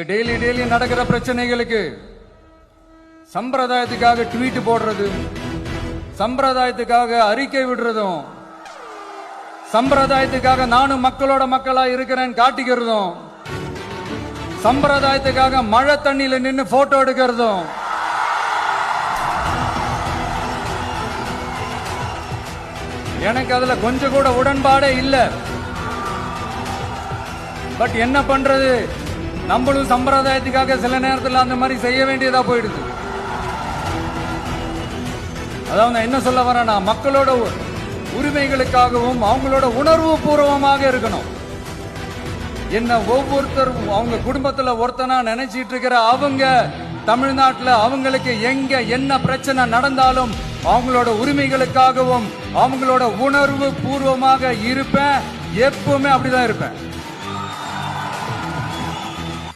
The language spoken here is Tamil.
டெய்லி நடக்கிற பிரச்சனைகளுக்கு சம்பிரதாயத்துக்காக ட்வீட் போடுறது, சம்பிரதாயத்துக்காக அறிக்கை விடுறதும், சம்பிரதாயத்துக்காக நானும் மக்களோட மக்களா இருக்கிறேன் காட்டிக்கிறதும், சம்பிரதாயத்துக்காக மழை தண்ணியில நின்று போட்டோ எடுக்கிறதும், எனக்கு அதுல கொஞ்சம் கூட உடன்பாடே இல்லை. பட் என்ன பண்றது, நம்மளும் சம்பிரதாயத்துக்காக சில நேரத்தில் அந்த மாதிரி செய்ய வேண்டியதா போயிடுது. அதாவது நான் என்ன சொல்ல வரேன்னா, மக்களோட உரிமைகளுக்காகவும் அவங்களோட உணர்வு பூர்வமாக இருக்கணும். என்ன ஒவ்வொருத்தரும் அவங்க குடும்பத்துல ஒருத்தனா நினைச்சிட்டு இருக்கிற அவங்க தமிழ்நாட்டில் அவங்களுக்கு எங்க என்ன பிரச்சனை நடந்தாலும் அவங்களோட உரிமைகளுக்காகவும் அவங்களோட உணர்வு பூர்வமாக இருப்பேன். எப்பவுமே அப்படிதான் இருப்பேன்.